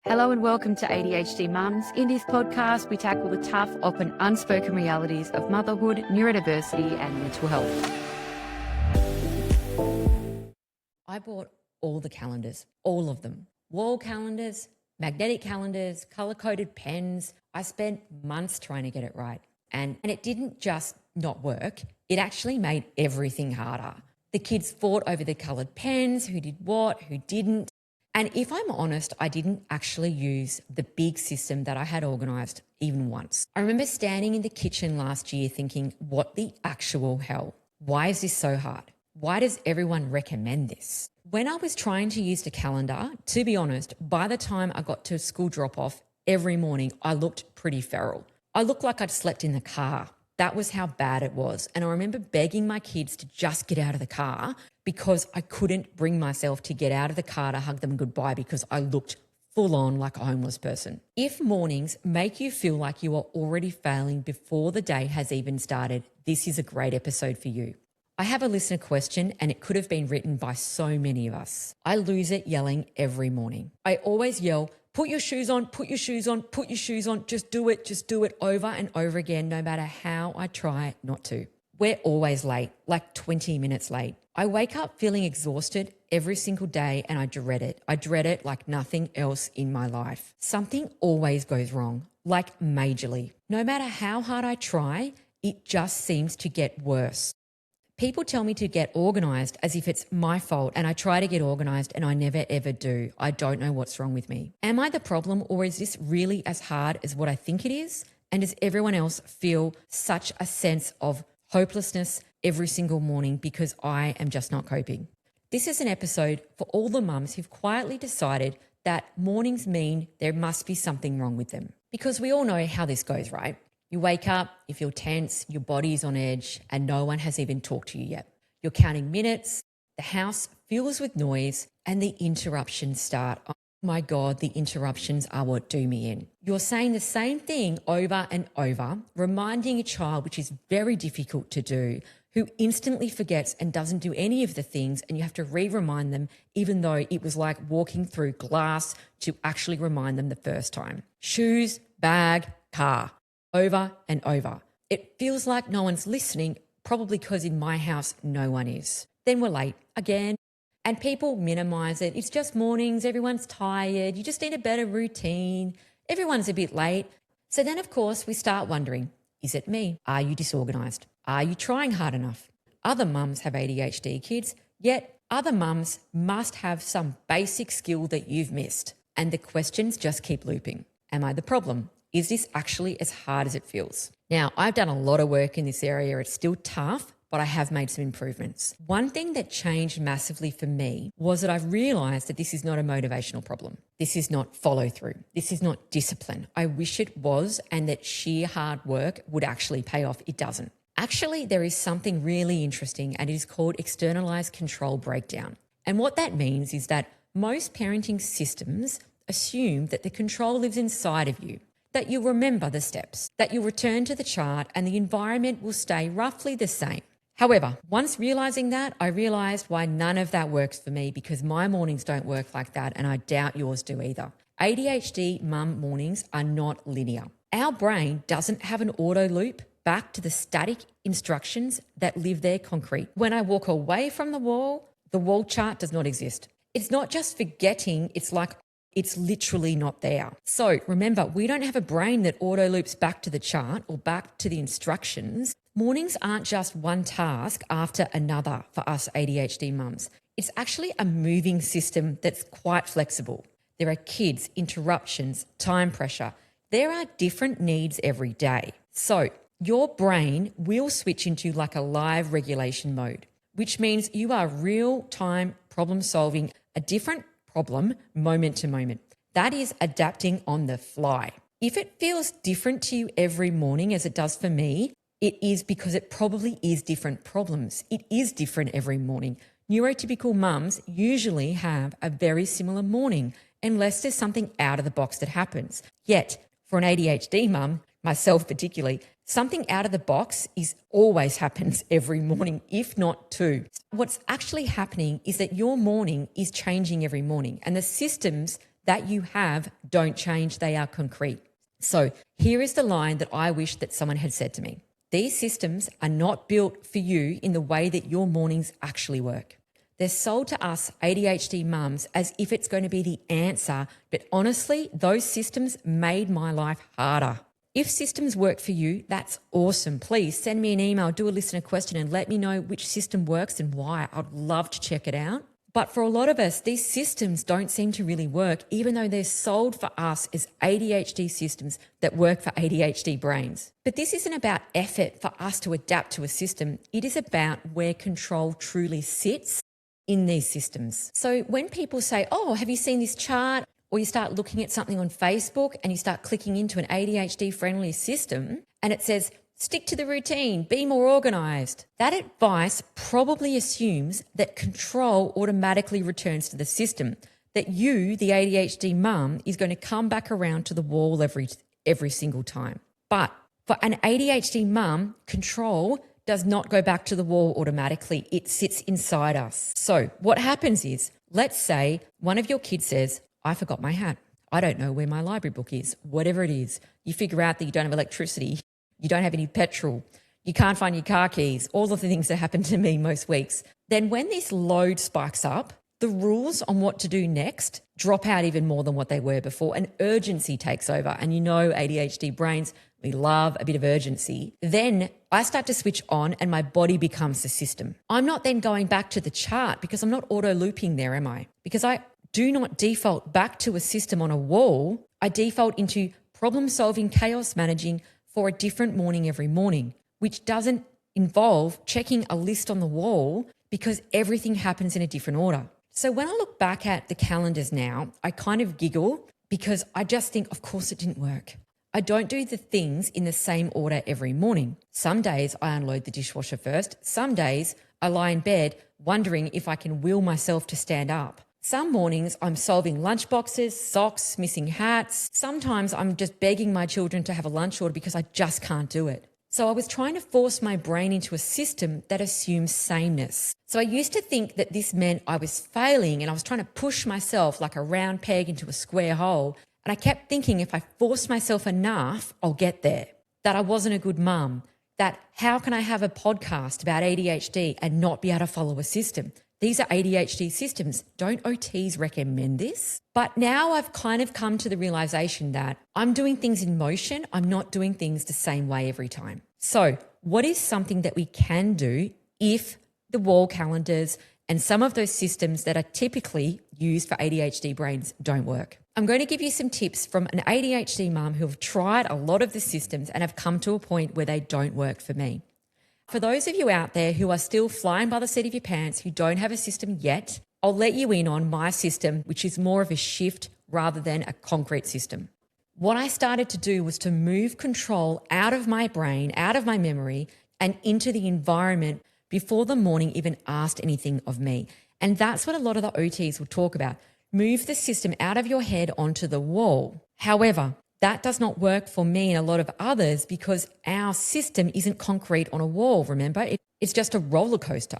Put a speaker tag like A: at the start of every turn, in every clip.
A: Hello and welcome to ADHD Mums. In this podcast, we tackle the tough, often unspoken realities of motherhood, neurodiversity and mental health.
B: I bought all the calendars, all of them. Wall calendars, magnetic calendars, color-coded pens. I spent months trying to get it right. And it didn't just not work. It actually made everything harder. The kids fought over the colored pens, who did what, who didn't. And if I'm honest, I didn't actually use the big system that I had organised even once. I remember standing in the kitchen last year thinking, what the actual hell? Why is this so hard? Why does everyone recommend this? When I was trying to use the calendar, to be honest, by the time I got to school drop-off every morning, I looked pretty feral. I looked like I'd slept in the car. That was how bad it was. And I remember begging my kids to just get out of the car because I couldn't bring myself to get out of the car to hug them goodbye because I looked full on like a homeless person. If mornings make you feel like you are already failing before the day has even started, this is a great episode for you. I have a listener question and it could have been written by so many of us. I lose it yelling every morning. I always yell, put your shoes on, put your shoes on, put your shoes on, just do it over and over again, no matter how I try not to. We're always late, like 20 minutes late. I wake up feeling exhausted every single day and I dread it. I dread it like nothing else in my life. Something always goes wrong, like majorly. No matter how hard I try, it just seems to get worse. People tell me to get organised as if it's my fault and I try to get organised and I never ever do. I don't know what's wrong with me. Am I the problem or is this really as hard as what I think it is? And does everyone else feel such a sense of hopelessness every single morning because I am just not coping? This is an episode for all the mums who've quietly decided that mornings mean there must be something wrong with them. Because we all know how this goes, right? You wake up, you feel tense, your body's on edge, and no one has even talked to you yet. You're counting minutes, the house fills with noise, and the interruptions start. Oh my God, the interruptions are what do me in. You're saying the same thing over and over, reminding a child, which is very difficult to do, who instantly forgets and doesn't do any of the things, and you have to re-remind them, even though it was like walking through glass to actually remind them the first time. Shoes, bag, car. Over and over. It feels like no one's listening, probably because in my house, no one is. Then we're late again, and people minimize it. It's just mornings, everyone's tired, you just need a better routine, everyone's a bit late. So then, of course, we start wondering, is it me? Are you disorganized? Are you trying hard enough? Other mums have ADHD kids, yet other mums must have some basic skill that you've missed. And the questions just keep looping. Am I the problem? Is this actually as hard as it feels? Now, I've done a lot of work in this area. It's still tough, but I have made some improvements. One thing that changed massively for me was that I've realized that this is not a motivational problem. This is not follow through. This is not discipline. I wish it was, and that sheer hard work would actually pay off. It doesn't. Actually, there is something really interesting, and it is called externalized control breakdown. And what that means is that most parenting systems assume that the control lives inside of you, that you'll remember the steps, that you'll return to the chart and the environment will stay roughly the same. However, once realizing that, I realized why none of that works for me, because my mornings don't work like that and I doubt yours do either. ADHD mum mornings are not linear. Our brain doesn't have an auto loop back to the static instructions that live there concrete. When I walk away from the wall chart does not exist. It's not just forgetting, it's like it's literally not there. So remember, we don't have a brain that auto loops back to the chart or back to the instructions. Mornings aren't just one task after another for us ADHD mums. It's actually a moving system that's quite flexible. There are kids, interruptions, time pressure. There are different needs every day. So your brain will switch into like a live regulation mode, which means you are real-time problem solving a different problem moment to moment. That is adapting on the fly. If it feels different to you every morning as it does for me, it is because it probably is different problems. It is different every morning. Neurotypical mums usually have a very similar morning unless there's something out of the box that happens. Yet for an ADHD mum, myself particularly, something out of the box always happens every morning, if not two. What's actually happening is that your morning is changing every morning, and the systems that you have don't change. They are concrete. So here is the line that I wish that someone had said to me. These systems are not built for you in the way that your mornings actually work. They're sold to us ADHD mums as if it's going to be the answer, but honestly, those systems made my life harder. If systems work for you, that's awesome. Please send me an email, do a listener question and let me know which system works and why. I'd love to check it out. But for a lot of us, these systems don't seem to really work, even though they're sold for us as ADHD systems that work for ADHD brains. But this isn't about effort for us to adapt to a system. It is about where control truly sits in these systems. So when people say, oh, have you seen this chart? Or you start looking at something on Facebook and you start clicking into an ADHD friendly system and it says, stick to the routine, be more organized. That advice probably assumes that control automatically returns to the system, that you, the ADHD mum, is going to come back around to the wall every single time. But for an ADHD mum, control does not go back to the wall automatically. It sits inside us. So what happens is, let's say one of your kids says, I forgot my hat. I don't know where my library book is. Whatever it is, you figure out that you don't have electricity, you don't have any petrol, you can't find your car keys, all of the things that happen to me most weeks. Then when this load spikes up, the rules on what to do next drop out even more than what they were before, and urgency takes over. And you know, ADHD brains, we love a bit of urgency. Then I start to switch on and my body becomes the system. I'm not then going back to the chart because I'm not auto looping there, am I? Because I do not default back to a system on a wall. I default into problem solving, chaos managing for a different morning every morning, which doesn't involve checking a list on the wall because everything happens in a different order. So when I look back at the calendars now, I kind of giggle because I just think, of course it didn't work. I don't do the things in the same order every morning. Some days I unload the dishwasher first. Some days I lie in bed wondering if I can will myself to stand up. Some mornings I'm solving lunchboxes, socks, missing hats. Sometimes I'm just begging my children to have a lunch order because I just can't do it. So I was trying to force my brain into a system that assumes sameness. So I used to think that this meant I was failing and I was trying to push myself like a round peg into a square hole. And I kept thinking if I force myself enough, I'll get there. That I wasn't a good mum. That how can I have a podcast about ADHD and not be able to follow a system? These are ADHD systems. Don't OTs recommend this? But now I've kind of come to the realization that I'm doing things in motion. I'm not doing things the same way every time. So what is something that we can do if the wall calendars and some of those systems that are typically used for ADHD brains don't work? I'm going to give you some tips from an ADHD mum who have tried a lot of the systems and have come to a point where they don't work for me. For those of you out there who are still flying by the seat of your pants, who don't have a system yet, I'll let you in on my system, which is more of a shift rather than a concrete system. What I started to do was to move control out of my brain, out of my memory, and into the environment before the morning even asked anything of me. And that's what a lot of the OTs will talk about. Move the system out of your head onto the wall. However, that does not work for me and a lot of others because our system isn't concrete on a wall, remember? It's just a roller coaster.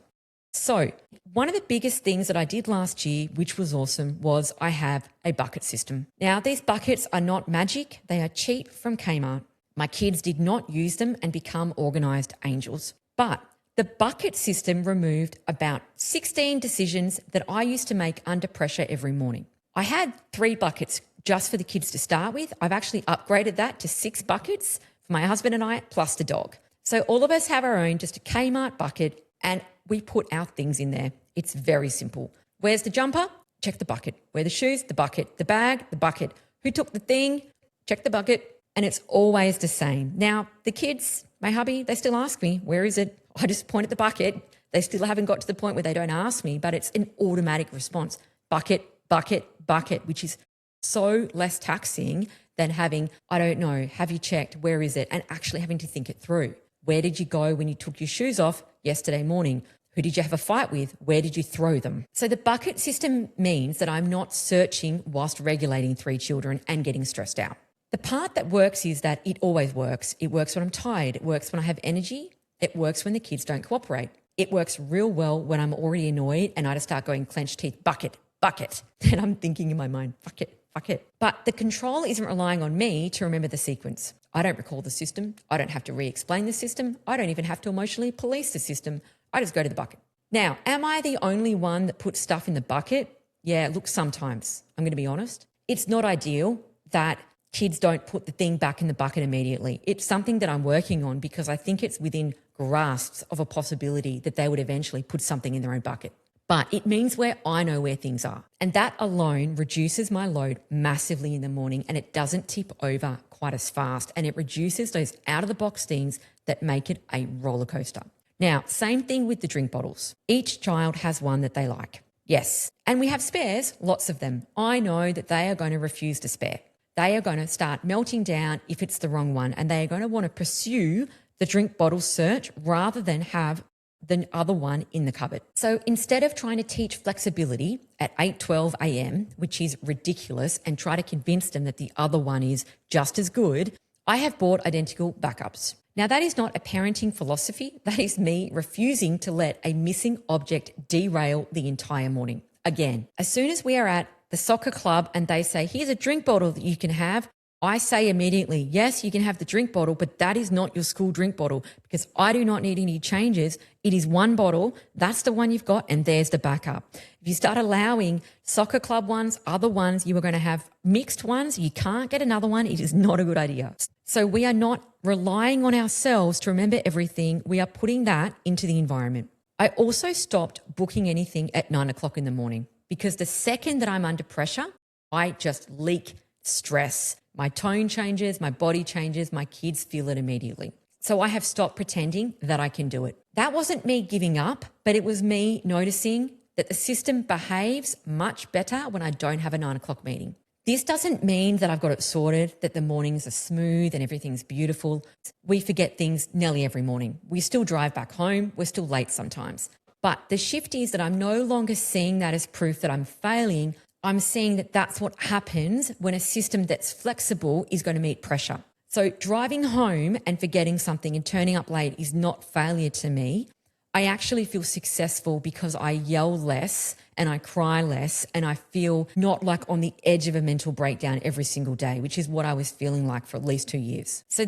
B: So one of the biggest things that I did last year, which was awesome, was I have a bucket system. Now, these buckets are not magic. They are cheap from Kmart. My kids did not use them and become organised angels. But the bucket system removed about 16 decisions that I used to make under pressure every morning. I had 3 buckets just for the kids to start with. I've actually upgraded that to 6 buckets for my husband and I, plus the dog. So all of us have our own, just a Kmart bucket, and we put our things in there. It's very simple. Where's the jumper? Check the bucket. Where the shoes? The bucket. The bag? The bucket. Who took the thing? Check the bucket. And it's always the same. Now, the kids, my hubby, they still ask me, where is it? I just point at the bucket. They still haven't got to the point where they don't ask me, but it's an automatic response. Bucket, bucket, bucket, which is so less taxing than having, I don't know, have you checked, where is it? And actually having to think it through. Where did you go when you took your shoes off yesterday morning? Who did you have a fight with? Where did you throw them? So the bucket system means that I'm not searching whilst regulating 3 children and getting stressed out. The part that works is that it always works. It works when I'm tired. It works when I have energy. It works when the kids don't cooperate. It works real well when I'm already annoyed and I just start going clenched teeth, bucket, bucket. And I'm thinking in my mind, bucket, fuck it. But the control isn't relying on me to remember the sequence. I don't recall the system. I don't have to re-explain the system. I don't even have to emotionally police the system. I just go to the bucket. Now, am I the only one that puts stuff in the bucket? Yeah, look, sometimes. I'm going to be honest. It's not ideal that kids don't put the thing back in the bucket immediately. It's something that I'm working on because I think it's within grasps of a possibility that they would eventually put something in their own bucket. But it means where I know where things are. And that alone reduces my load massively in the morning, and it doesn't tip over quite as fast, and it reduces those out-of-the-box things that make it a roller coaster. Now, same thing with the drink bottles. Each child has one that they like. Yes. And we have spares, lots of them. I know that they are going to refuse to spare. They are going to start melting down if it's the wrong one, and they are going to want to pursue the drink bottle search rather than have the other one in the cupboard. So instead of trying to teach flexibility at 8:12 a.m., which is ridiculous, and try to convince them that the other one is just as good, I have bought identical backups. Now, that is not a parenting philosophy. That is me refusing to let a missing object derail the entire morning. Again, as soon as we are at the soccer club and they say, here's a drink bottle that you can have, I say immediately, yes, you can have the drink bottle, but that is not your school drink bottle because I do not need any changes. It is one bottle. That's the one you've got, and there's the backup. If you start allowing soccer club ones, other ones, you are going to have mixed ones. You can't get another one. It is not a good idea. So we are not relying on ourselves to remember everything. We are putting that into the environment. I also stopped booking anything at 9 o'clock in the morning because the second that I'm under pressure, I just leak stress. My tone changes, my body changes, my kids feel it immediately. So I have stopped pretending that I can do it. That wasn't me giving up, but it was me noticing that the system behaves much better when I don't have a 9 o'clock meeting. This doesn't mean that I've got it sorted, that the mornings are smooth and everything's beautiful. We forget things nearly every morning. We still drive back home. We're still late sometimes. But the shift is that I'm no longer seeing that as proof that I'm failing. I'm seeing that that's what happens when a system that's flexible is going to meet pressure. So driving home and forgetting something and turning up late is not failure to me. I actually feel successful because I yell less and I cry less and I feel not like on the edge of a mental breakdown every single day, which is what I was feeling like for at least 2 years. So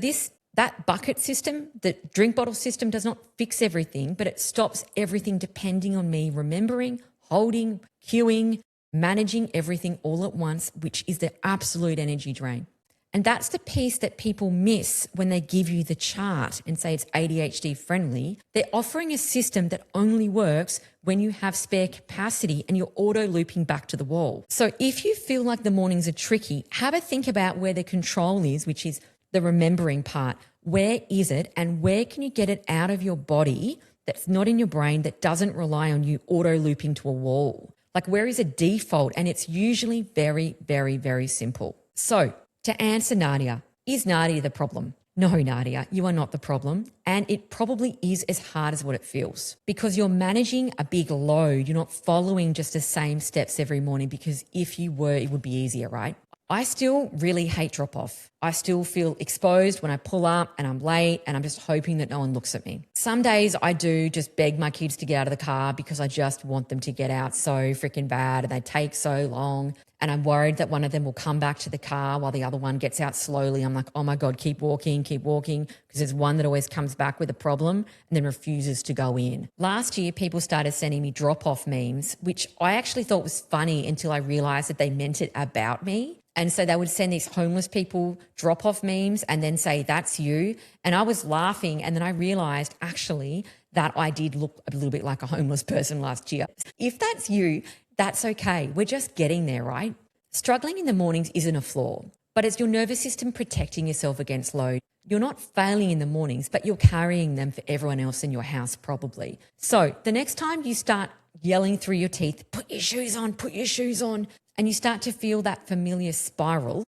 B: that bucket system, the drink bottle system, does not fix everything, but it stops everything depending on me remembering, holding, queuing, managing everything all at once, which is the absolute energy drain. And that's the piece that people miss when they give you the chart and say it's ADHD friendly. They're offering a system that only works when you have spare capacity and you're auto looping back to the wall. So if you feel like the mornings are tricky, have a think about where the control is, which is the remembering part. Where is it and where can you get it out of your body that's not in your brain, that doesn't rely on you auto looping to a wall? Like, where is a default? And it's usually very, very, very simple. So to answer Nadia, is Nadia the problem? No, Nadia, you are not the problem. And it probably is as hard as what it feels because you're managing a big load. You're not following just the same steps every morning, because if you were, it would be easier, right? I still really hate drop off. I still feel exposed when I pull up and I'm late and I'm just hoping that no one looks at me. Some days I do just beg my kids to get out of the car because I just want them to get out so freaking bad, and they take so long. And I'm worried that one of them will come back to the car while the other one gets out slowly. I'm like, oh my God, keep walking, because there's one that always comes back with a problem and then refuses to go in. Last year, people started sending me drop-off memes, which I actually thought was funny until I realized that they meant it about me. And so they would send these homeless people drop-off memes and then say, that's you. And I was laughing. And then I realized actually that I did look a little bit like a homeless person last year. If that's you, that's okay. We're just getting there, right? Struggling in the mornings isn't a flaw, but it's your nervous system protecting yourself against load. You're not failing in the mornings, but you're carrying them for everyone else in your house probably. So the next time you start yelling through your teeth, put your shoes on, and you start to feel that familiar spiral,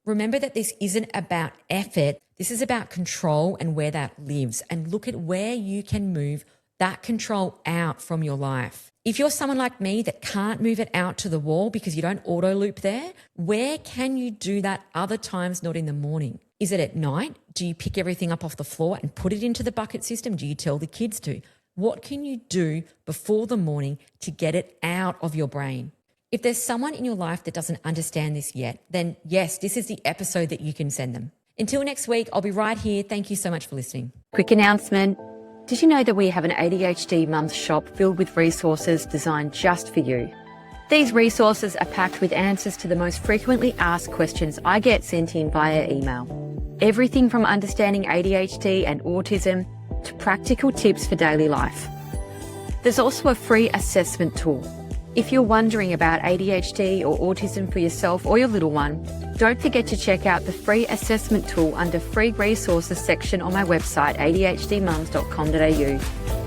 B: remember that this isn't about effort. This is about control and where that lives. And look at where you can move that control out from your life. If you're someone like me that can't move it out to the wall because you don't auto loop there, where can you do that other times, not in the morning? Is it at night? Do you pick everything up off the floor and put it into the bucket system? Do you tell the kids to? What can you do before the morning to get it out of your brain? If there's someone in your life that doesn't understand this yet, then yes, this is the episode that you can send them. Until next week, I'll be right here. Thank you so much for listening.
A: Quick announcement. Did you know that we have an ADHD Mums shop filled with resources designed just for you? These resources are packed with answers to the most frequently asked questions I get sent in via email. Everything from understanding ADHD and autism to practical tips for daily life. There's also a free assessment tool. If you're wondering about ADHD or autism for yourself or your little one, don't forget to check out the free assessment tool under free resources section on my website, adhdmums.com.au.